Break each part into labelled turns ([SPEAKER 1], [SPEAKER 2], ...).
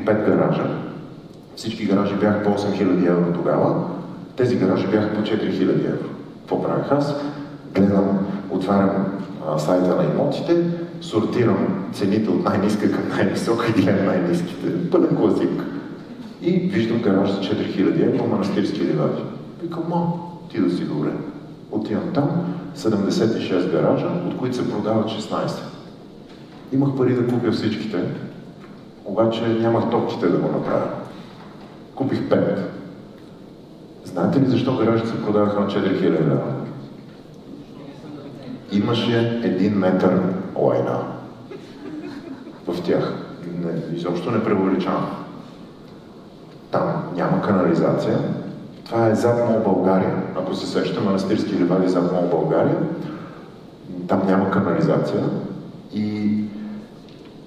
[SPEAKER 1] 5 гаража. Всички гаражи бяха по 8000 евро тогава. Тези гаражи бяха по 4000 евро. Какво правих аз? Гледам, отварям сайта на имотите, сортирам цените от най-ниска към най-висока и гледам най-ниските. Пълен класик. И виждам гараж за 4000 евро, манастирски ливади. Викам, ти да си добре. Отивам там, 76 гаража, от които се продават 16. Имах пари да купя всичките, обаче нямах топките да го направя. Купих 5. Знаете ли защо гаражите се продаваха на 4000 лева? Имаше 1 метър лайна в тях. Изобщо не преувеличавам. Там няма канализация. Това е зад Мол България. Ако се сеща, манастирски ливади зад Мол България. Там няма канализация. И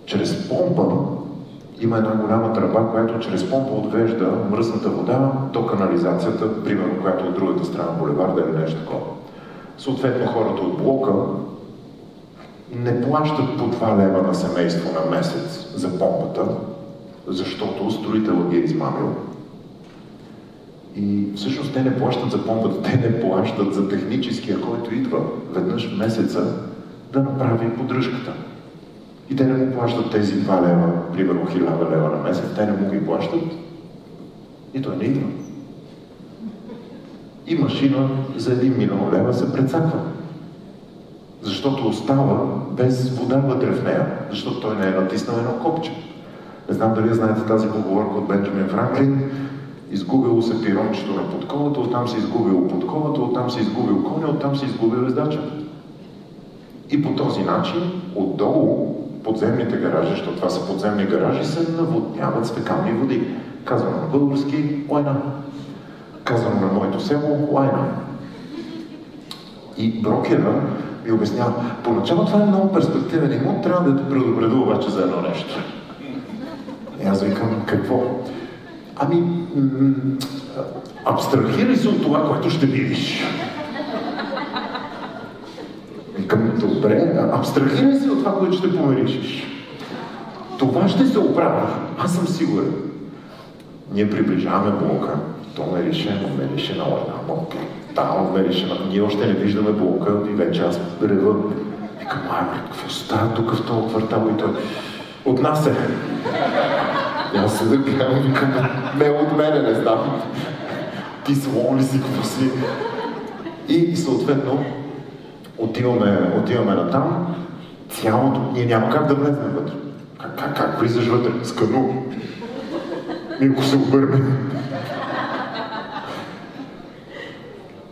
[SPEAKER 1] чрез помпа има една голяма тръба, която чрез помпа отвежда мръсната вода до канализацията, примерно, която от другата страна булеварда или нещо такова. Съответно, хората от блока не плащат по 2 лева на семейство на месец за помпата, защото строителът ги е измамил. И всъщност те не плащат за помпата, те не плащат за техническия, който идва веднъж в месеца да направи поддръжката. И те не му плащат тези 2 лева, примерно 1000 лева на месец, те не му ги плащат и той не идва. И машина за 1 милион лева се прецаква. Защото остава без вода вътре в нея, защото той не е натиснал едно копче. Не знам дали знаете тази поговорка от Бенджамин Франклин. Изгубило се пирончето на подковата, оттам се изгубило подковата, оттам се изгубил коня, оттам се изгубил ездача. И по този начин, отдолу, подземните гаражи, защото това са подземни гаражи, се наводняват с фекални води. Казвам на български – лайна. Казвам на моето село – лайна. И брокера ми обяснява, поначало това е много перспективен имот, трябва да те предупредя обаче за едно нещо. И аз викам, какво? Абстрахирай се от това, което ще видиш. Викам, добре, абстрахирай се от това, което ще помиришиш. Това ще се оправи, аз съм сигурен. Ние приближаваме блока, то мерише на лайна, ние още не виждаме блока и вече аз рева. Викам, какво става тук в този квартал и той от нас е. И аз се да гледам, викам, не от мене, не знам. Ти слон ли си, какво си? И съответно отиваме на там, цялото, ние няма как да влезнем вътре. Как влизаш вътре? С кану. Ако се обърне.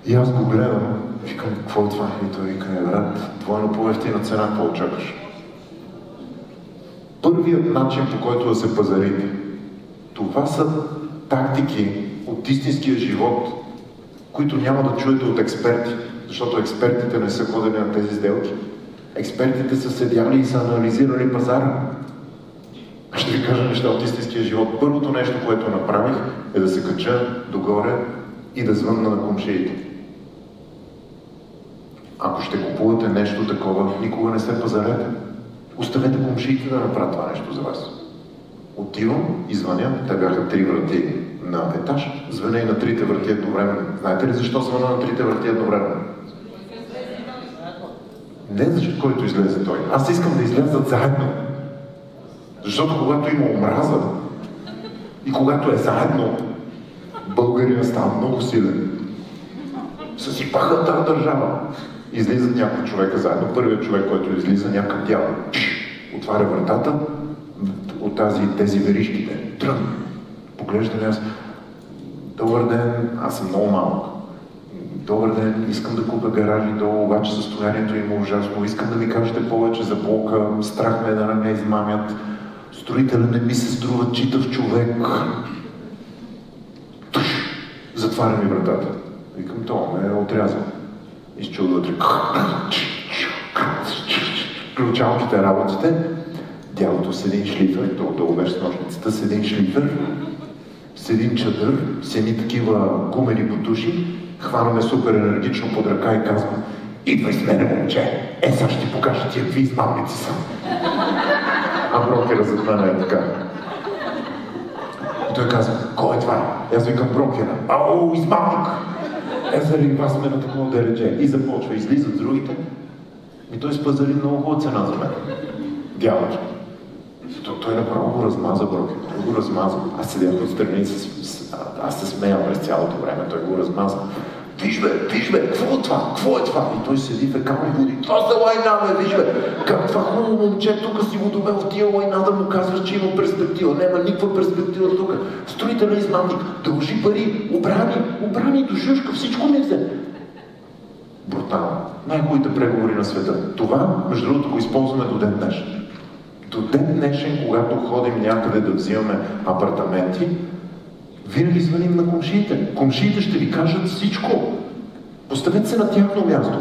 [SPEAKER 1] И аз го гледам, викам, какво е това? И той вика, брат, двойно по-евтина цена, какво очакваш? Първият начин, по който да се пазарите, това са тактики от истинския живот, които няма да чуете от експерти, защото експертите не са ходени на тези сделки. Експертите са седяли и са анализирали пазара. Ще ви кажа неща от истинския живот. Първото нещо, което направих, е да се кача догоре и да звънна на комшиите. Ако ще купувате нещо такова, никога не се пазарете. Оставете комшиите да направят това нещо за вас. Отивам и звъня, те бяха 3 врати на етаж, звъня и на 3-те врати едновременно. Знаете ли защо звъня на 3-те врати едновременно? Не защото който излезе той. Аз искам да излязат заедно. Защото когато има омраза и когато е заедно, българина става много силен. Съсипаха тази държава. Излизат няколко човека заедно. Първият човек, който излиза, някакъв дявол. Отваря вратата от тези веришките. Трън. Поглежда ли аз. Добър ден, аз съм много малък. Добър ден, искам да купя гаражи долу, обаче състоянието им е ужасно. Искам да ми кажете повече за блока. Страх ме да не ме измамят. Строителя не ми се струва читав човек. Туш! Затваря ми вратата. Викам, това ме е отрязал. Изчува вътре. Ключалките работите. Дялото с един шлифер, долу беше с ножницата, с един шлифер, с един чадър, с едни такива гумени бутуши. Хванаме супер енергично под ръка и казвам, идвай с мене, момче. Сега ще ти покажа тия какви измамници са. А брокера зад мен е така. И той казва, кой е това? И аз викам, брокера. Ау, измамник! Заради вас сме на такова дередже. И започва, излизат другите. И той спазали много хубава цена за мен. Дявачка. Той направо го размаза, брокер. Той го размаза. Аз седях отстрани, аз се смея през цялото време. Той го размаза. Виж бе, какво е това? Какво е това? И той седи в екално и води. Това за лайна, бе, виж бе. Как това хубаво момче тук си го довел в тия лайна да му казваш, че има перспектива. Няма никаква перспектива тук. Строителен измамник. Дължи пари. Обрани до шушка. Всичко ми взе. Брутално. Най-хубавите преговори на света. Това, между другото, го използваме до ден днешен. До ден днешен, когато ходим някъде да взимаме апартаменти, винаги звъним на комшиите. Комшиите ще ви кажат всичко. Поставете се на тяхно място.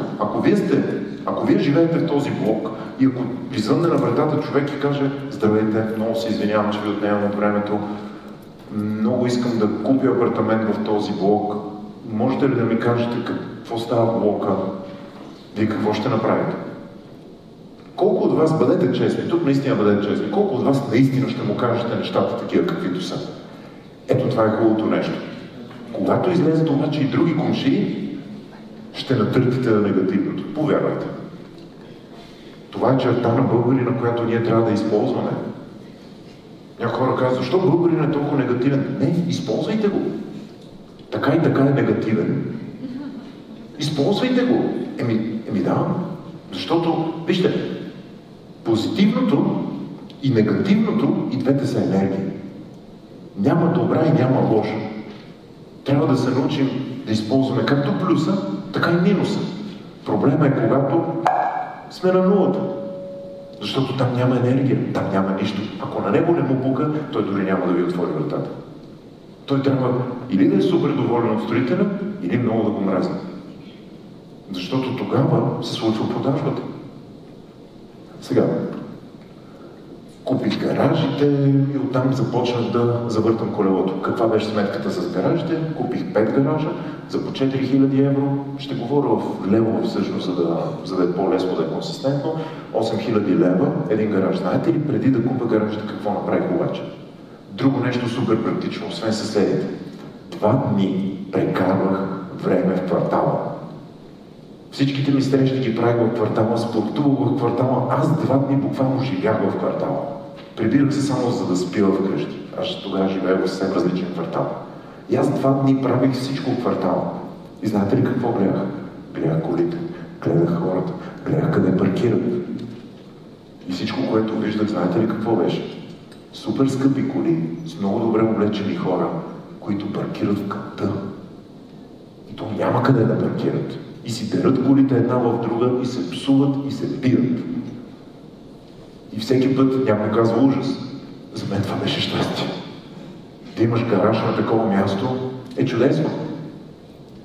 [SPEAKER 1] Ако вие живеете в този блок и ако ви звънне на вратата човек и каже: здравейте, много се извинявам, че ви отнемам от времето, много искам да купя апартамент в този блок, можете ли да ми кажете какво става в блока? Вие какво ще направите? Колко от вас, бъдете честни, тук наистина бъдете честни, колко от вас наистина ще му кажете нещата такива, каквито са? Ето това е хубавото нещо. Когато излезат обаче и други комшии, ще натъртите на негативното. Повярвайте. Това е черта на българина, която ние трябва да използваме. Някои хора казват, защо българин е толкова негативен? Не, използвайте го. Така и така е негативен. Използвайте го. Да. Защото, вижте, позитивното и негативното и двете са енергии. Няма добра и няма лоша. Трябва да се научим да използваме както плюса, така и минуса. Проблема е когато сме на нулата. Защото там няма енергия, там няма нищо. Ако на него не му пука, той дори няма да ви отвори вратата. Той трябва или да е супер доволен от строителя, или много да го мразне. Защото тогава се случва продажбата. Сега, купих гаражите и оттам започнах да завъртам колелото. Каква беше сметката с гаражите? Купих 5 гаража за по 4000 евро. Ще говоря в лево всъщност, за да е по-лесно, да е консистентно. 8000 лева, един гараж. Знаете ли, преди да купя гаражите, какво направих обаче? Друго нещо супер практично, освен съседите. 2 дни прекарвах време в квартала. Всичките ми срещи ги правих в квартала, спортувах в квартала. Аз 2 дни буквално живях в квартала. Прибирах се само за да спя вкъщи. Аз тогава живея в съвсем различен квартал. И аз 2 дни правих всичко в квартала. И знаете ли какво гледах? Гледах колите, гледах хората, гледах къде паркират. И всичко, което виждах, знаете ли какво беше? Супер скъпи коли, с много добре облечени хора, които паркират в кълта. И то няма къде да паркират. И си дерат колите една в друга, и се псуват, и се бият. И всеки път някой казва ужас. За мен това беше щастие. Да имаш гараж на такова място е чудесно.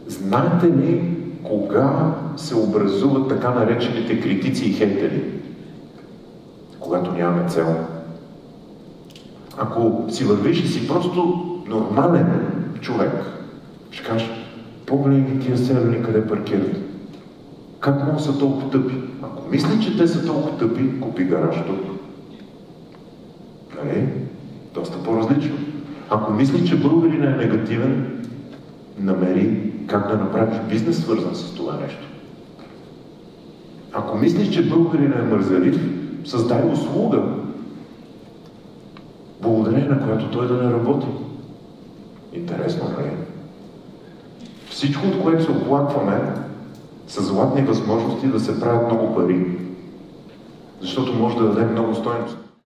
[SPEAKER 1] Знаете ли кога се образуват така наречените критици и хейтери? Когато нямаме цел. Ако си вървиш и си просто нормален човек, ще кажеш: погледни тия северни къде паркират. Как могат са толкова тъпи? Ако мисли, че те са толкова тъпи, купи гараж тук. Нали? Доста по-различно. Ако мисли, че българин е негативен, намери как да направиш бизнес свързан с това нещо. Ако мислиш, че българин е мързелив, създай услуга, благодарение на която той да не работи. Интересно, нали? Всичко, от което се оплакваме, са златни възможности да се правят много пари. Защото може да даде много стойност.